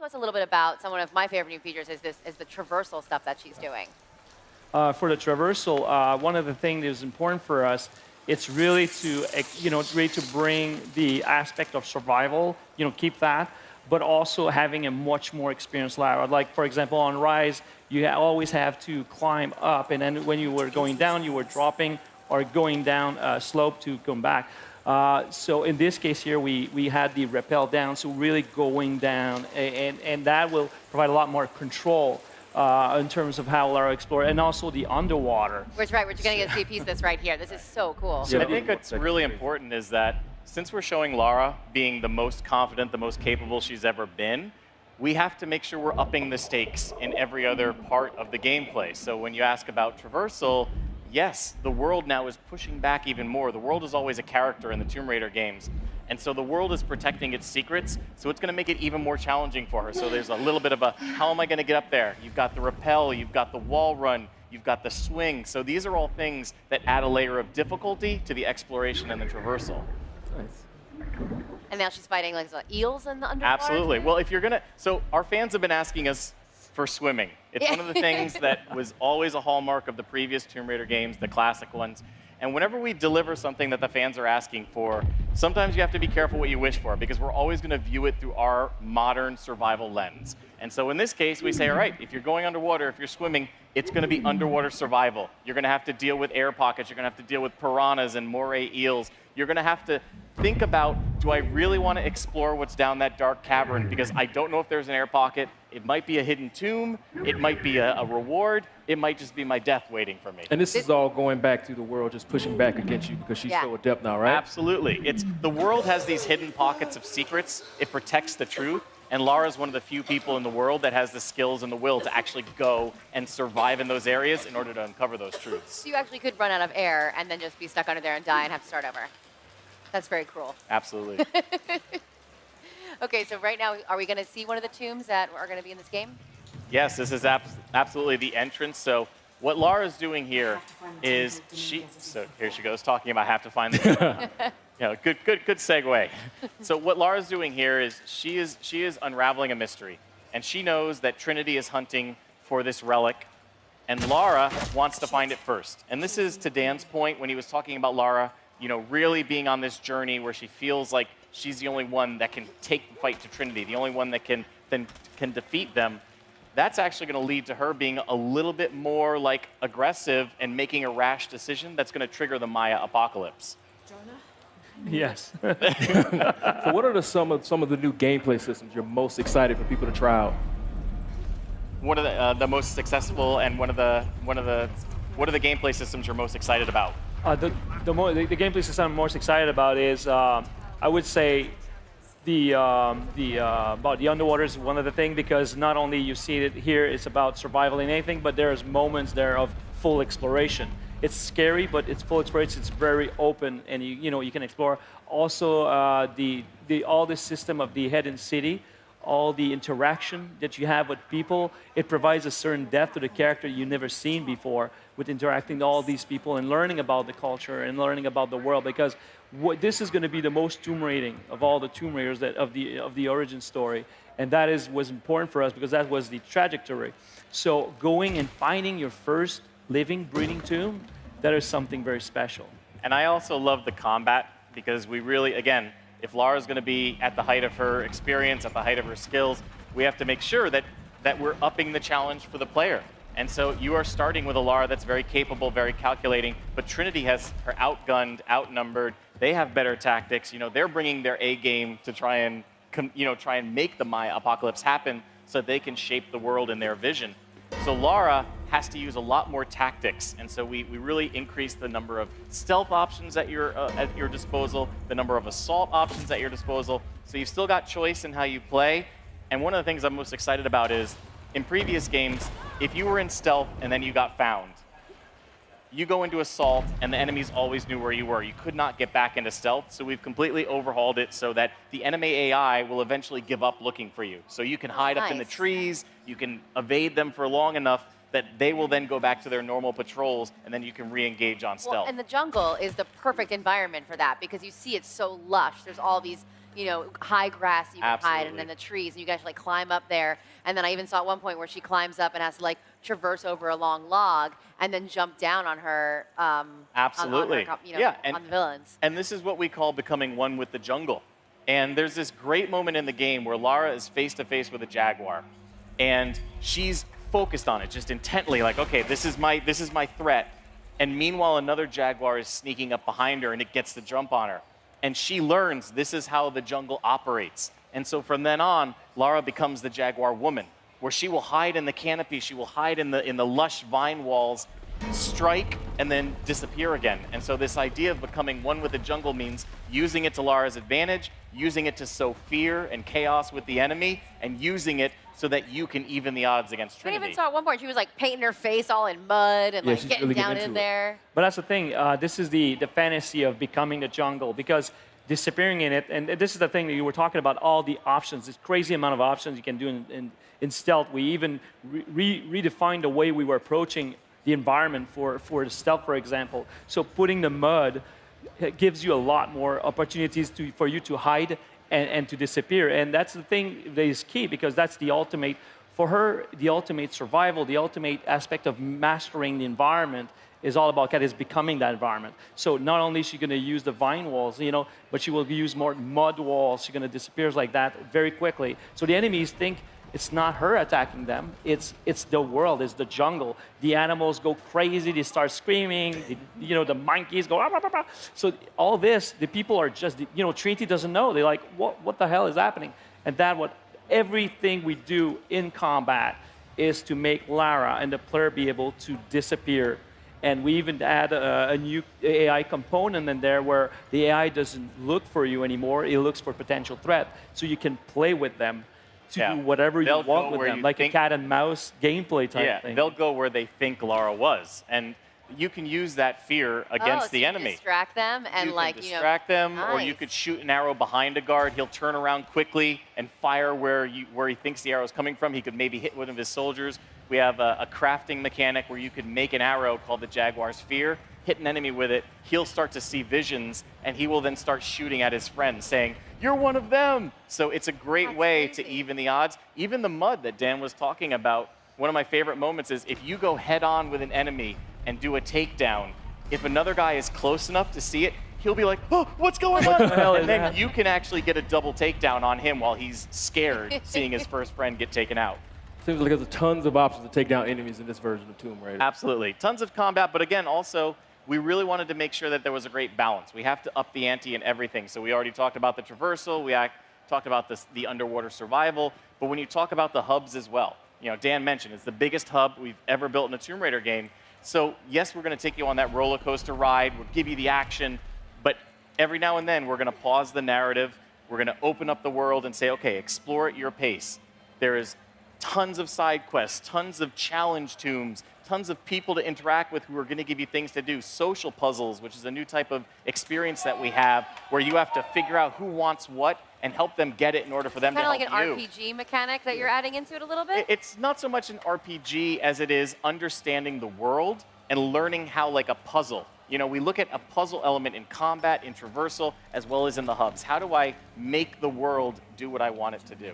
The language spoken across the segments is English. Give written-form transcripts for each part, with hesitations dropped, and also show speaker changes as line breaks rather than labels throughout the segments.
to us a little bit about one of my favorite new features is the traversal stuff that she's doing.
For the traversal, one of the things that is important for us, it's really to, really to bring the aspect of survival, keep that, but also having a much more experienced ladder. Like, for example, on Rise, you always have to climb up, and then when you were going down, you were dropping or going down a slope to come back. So in this case here, we had the rappel down, so really going down, and that will provide a lot more control in terms of how Lara explored, and also the underwater.
Which, right, we're going to get to see a piece of this right here. This is so cool.
I think what's really important is that since we're showing Lara being the most confident, the most capable she's ever been, we have to make sure we're upping the stakes in every other part of the gameplay. So when you ask about traversal, yes, the world now is pushing back even more. The world is always a character in the Tomb Raider games. And so the world is protecting its secrets, so it's going to make it even more challenging for her. So there's a little bit of a, how am I going to get up there? You've got the rappel, you've got the wall run, you've got the swing. So these are all things that add a layer of difficulty to the exploration and the traversal.
Nice.
And now she's fighting like eels in the underwater?
Absolutely. Well, if you're going to, so our fans have been asking us for swimming. It's one of the things that was always a hallmark of the previous Tomb Raider games, the classic ones. And whenever we deliver something that the fans are asking for, sometimes you have to be careful what you wish for, because we're always going to view it through our modern survival lens. And so in this case, we say, all right, if you're going underwater, if you're swimming, it's going to be underwater survival. You're going to have to deal with air pockets. You're going to have to deal with piranhas and moray eels. You're going to have to think about, do I really want to explore what's down that dark cavern? Because I don't know if there's an air pocket. It might be a hidden tomb. It might be a reward. It might just be my death waiting for me.
And this is all going back to the world just pushing back against you because she's so adept now, right?
Absolutely. The world has these hidden pockets of secrets. It protects the truth. And Lara's one of the few people in the world that has the skills and the will to actually go and survive in those areas in order to uncover those truths.
So you actually could run out of air and then just be stuck under there and die and have to start over. That's very cruel.
Absolutely.
Okay, so right now, are we going to see one of the tombs that are going to be in this game? Yes,
this is absolutely the entrance. So what Lara's doing here is so here she goes talking about have to find the tomb. Good segue. So what Lara's doing here is she is unraveling a mystery, and she knows that Trinity is hunting for this relic, and Lara wants to find it first. And this is to Dan's point when he was talking about Lara, really being on this journey where she feels like she's the only one that can take the fight to Trinity, the only one that can defeat them. That's actually going to lead to her being a little bit more aggressive and making a rash decision that's going to trigger the Maya apocalypse.
Yes.
So what are some of the new gameplay systems you're most excited for people to try out?
What are the most successful, and what are the gameplay systems you're most excited about?
The gameplay system I'm most excited about is, I would say, about the underwater is one of the things, because not only you see it here, it's about survival and anything, but there's moments there of full exploration. It's scary, but it's full exploration. It's very open, and you can explore. Also, all the system of the hidden city, all the interaction that you have with people, it provides a certain depth to the character you've never seen before with interacting with all these people and learning about the culture and learning about the world, because this is going to be the most Tomb Raiding of all the Tomb Raiders of the origin story, and that was important for us because that was the trajectory. So going and finding your first living, breathing tomb, that is something very special.
And I also love the combat, because we really, again, if Lara's going to be at the height of her experience, at the height of her skills, we have to make sure that we're upping the challenge for the player. And so you are starting with a Lara that's very capable, very calculating, but Trinity has her outgunned, outnumbered. They have better tactics. They're bringing their A game to try and make the Maya apocalypse happen so they can shape the world in their vision. So Lara has to use a lot more tactics, and so we really increase the number of stealth options at your disposal, the number of assault options at your disposal. So you've still got choice in how you play. And one of the things I'm most excited about is, in previous games, if you were in stealth and then you got found, you go into assault and the enemies always knew where you were. You could not get back into stealth, so we've completely overhauled it so that the enemy AI will eventually give up looking for you. So you can hide up in the trees, you can evade them for long enough that they will then go back to their normal patrols, and then you can re-engage on stealth.
And the jungle is the perfect environment for that, because you see it's so lush. There's all these high grass you can hide, and
Absolutely.
then the trees, and you guys like climb up there. And then I even saw at one point where she climbs up and has to like traverse over a long log and then jump down on her.
Absolutely.
On her,
Yeah,
on the villains.
And this is what we call becoming one with the jungle. And there's this great moment in the game where Lara is face to face with a jaguar, and she's focused on it just intently, like, okay, this is my threat. And meanwhile, another jaguar is sneaking up behind her, and it gets the jump on her. And she learns this is how the jungle operates. And so from then on, Lara becomes the jaguar woman, where she will hide in the canopy, she will hide in the lush vine walls, strike, and then disappear again. And so this idea of becoming one with the jungle means using it to Lara's advantage, using it to sow fear and chaos with the enemy, and using it so that you can even the odds against
We
Trinity.
even saw at one point she was like painting her face all in mud and
Yeah,
like
she's
getting
really getting
down
into
in
it.
there.
But that's the thing. This is the fantasy of becoming the jungle, because disappearing in it, and this is the thing that you were talking about, all the options, this crazy amount of options you can do in stealth. We even redefined the way we were approaching the environment for the stealth, for example. So putting the mud gives you a lot more opportunities for you to hide and to disappear. And that's the thing that is key, because that's the ultimate, for her, the ultimate survival, the ultimate aspect of mastering the environment is all about is becoming that environment. So not only is she going to use the vine walls, but she will use more mud walls. She's going to disappear like that very quickly. So the enemies think it's not her attacking them. It's the world. It's the jungle. The animals go crazy. They start screaming. The monkeys go. Ah, ah, ah, ah. So all this, the people are just. Trinity doesn't know. They're like, what the hell is happening? And everything we do in combat is to make Lara and the player be able to disappear. And we even add a new AI component in there where the AI doesn't look for you anymore. It looks for potential threat. So you can play with them to do whatever you
They'll
want
go
with
where
them,
you
like a
think-
cat and mouse gameplay type thing.
They'll go where they think Lara was. And you can use that fear against
so
the
you
enemy.
distract them and
You
like
can distract them, or you
nice.
could shoot an arrow behind a guard. He'll turn around quickly and fire where he thinks the arrow is coming from. He could maybe hit one of his soldiers. We have a crafting mechanic where you could make an arrow called the Jaguar's Fear, hit an enemy with it. He'll start to see visions, and he will then start shooting at his friends, saying, "You're one of them." So it's a great
That's
way
crazy.
to even the odds. Even the mud that Dan was talking about, one of my favorite moments is if you go head on with an enemy and do a takedown, if another guy is close enough to see it, he'll be like, "Oh, what's going on?"
hell is
And then
that?
you can actually get a double takedown on him while he's scared, seeing his first friend get taken out.
Seems like there's tons of options to take down enemies in this version of Tomb Raider.
Absolutely. Tons of combat, but again, also, we really wanted to make sure that there was a great balance. We have to up the ante in everything. So we already talked about the traversal, talked about the underwater survival, but when you talk about the hubs as well, Dan mentioned it's the biggest hub we've ever built in a Tomb Raider game. So yes, we're going to take you on that roller coaster ride, we'll give you the action, but every now and then we're going to pause the narrative, we're going to open up the world and say, okay, explore at your pace. There is tons of side quests, tons of challenge tombs, tons of people to interact with who are going to give you things to do, social puzzles, which is a new type of experience that we have, where you have to figure out who wants what and help them get it in order for them to
Kind of
help
like
you.
an RPG mechanic that you're adding into it a little bit.
It's not so much an RPG as it is understanding the world and learning how, like a puzzle. We look at a puzzle element in combat, in traversal, as well as in the hubs. How do I make the world do what I want it to do?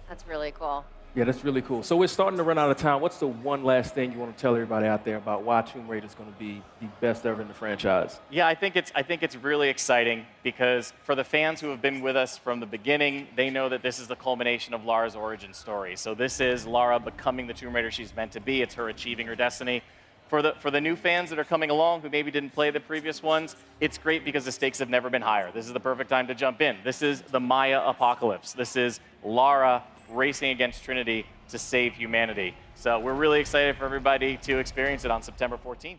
That's really cool.
Yeah, that's really cool. So we're starting to run out of time. What's the one last thing you want to tell everybody out there about why Tomb Raider is going to be the best ever in the franchise?
Yeah, I think it's really exciting because for the fans who have been with us from the beginning, they know that this is the culmination of Lara's origin story. So this is Lara becoming the Tomb Raider she's meant to be. It's her achieving her destiny. For the new fans that are coming along who maybe didn't play the previous ones, it's great because the stakes have never been higher. This is the perfect time to jump in. This is the Maya apocalypse. This is Lara racing against Trinity to save humanity. So we're really excited for everybody to experience it on September 14th.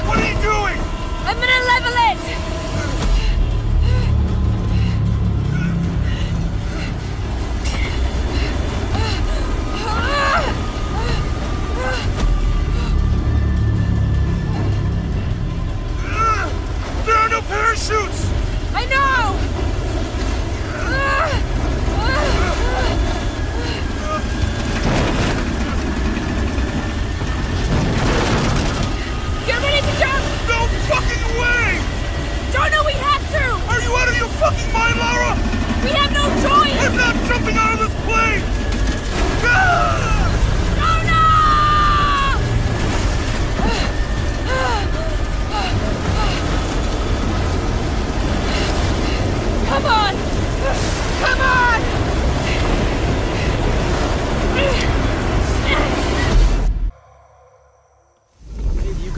What are you doing?
I'm gonna level it!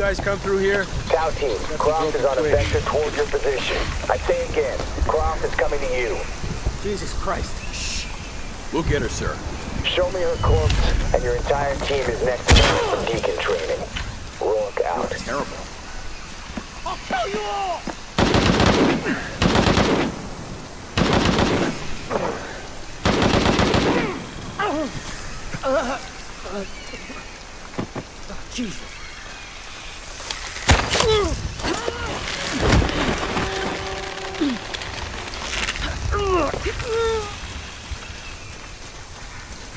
guys come through here?
Tau team, Croft is on a vector toward your position. I say again, Croft is coming to you.
Jesus Christ. Shh. We'll get her, sir.
Show me her corpse, and your entire team is next to her for deacon training. Rourke out.
Terrible. I'll kill you all! Jesus.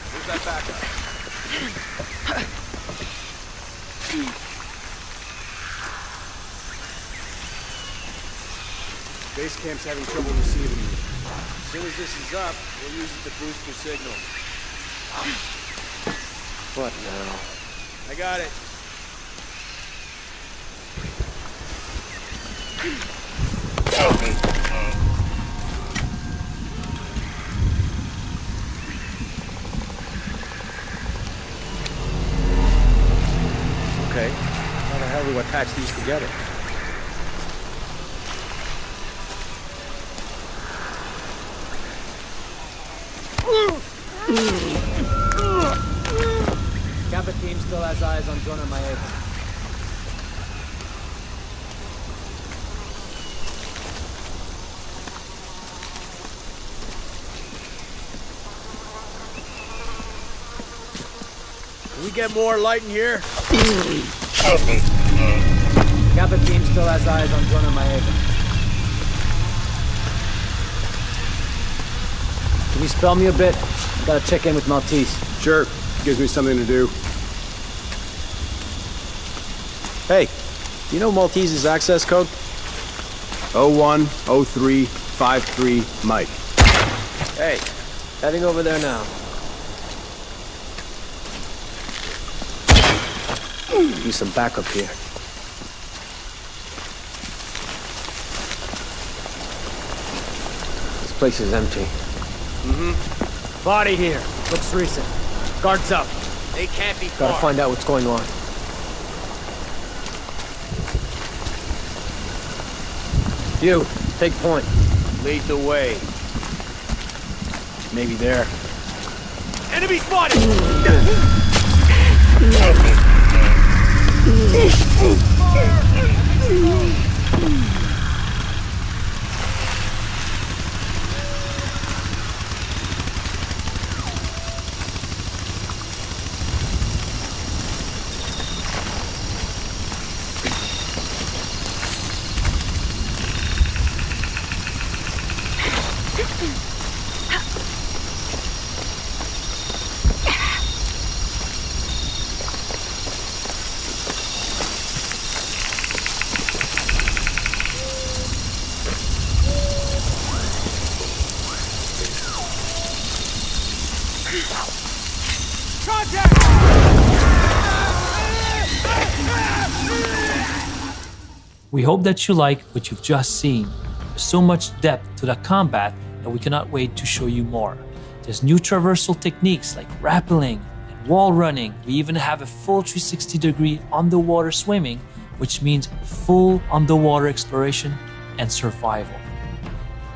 Where's that backup? Base camp's having trouble receiving you. As soon as this is up, we'll use it to boost your signal.
What now?
I got it.
Okay. How the hell do we attach these together?
Kappa team still has eyes on Jonah Maeva.
Can we get more light in here?
Kappa team still has eyes on Jonah Maeva. Can you spell me a bit? Gotta check in with Maltese.
Sure. Gives me something to do. Hey, you know Maltese's access code? 010353 Mike.
Hey, heading over there now. Need some backup here. This place is empty. Body here. Looks recent. Guards up.
They can't be
Gotta
far.
find out what's going on. You, take point.
Lead the way.
Maybe there.
Enemy spotted!
We hope that you like what you've just seen. There's so much depth to the combat that we cannot wait to show you more. There's new traversal techniques like rappelling and wall running. We even have a full 360-degree underwater swimming, which means full underwater exploration and survival.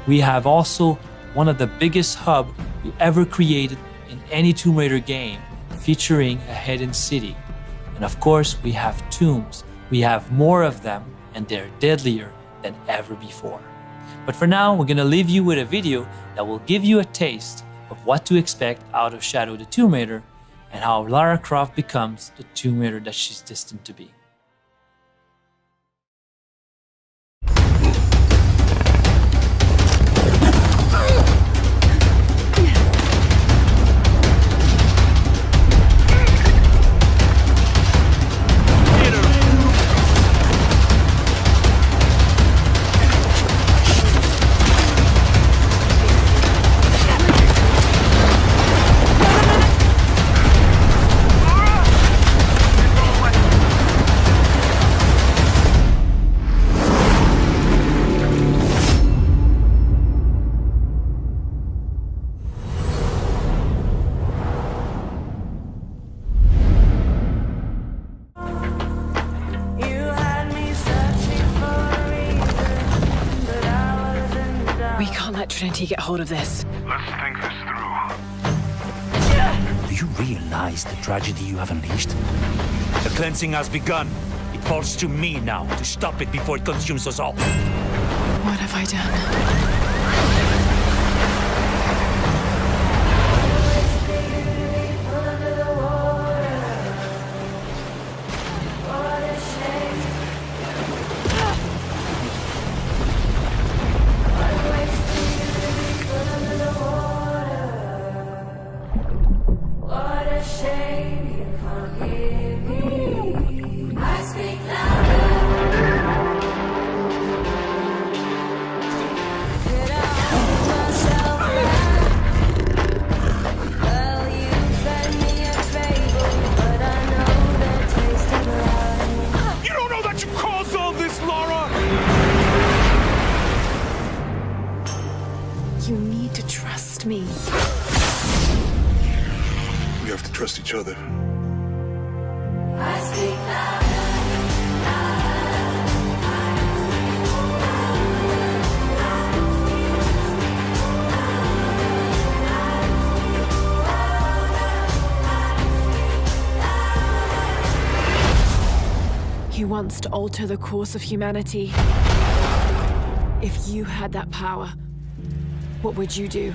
We have also one of the biggest hubs we ever created in any Tomb Raider game, featuring a hidden city. And of course, we have tombs. We have more of them, and they're deadlier than ever before. But for now, we're gonna leave you with a video that will give you a taste of what to expect out of Shadow the Tomb Raider and how Lara Croft becomes the Tomb Raider that she's destined to be.
couldn't he get hold of this?
Let's think this through.
Do you realize the tragedy you have unleashed? The cleansing has begun. It falls to me now to stop it before it consumes us all.
What have I done? You need to trust me.
We have to trust each other.
He wants to alter the course of humanity. If you had that power, what would you do?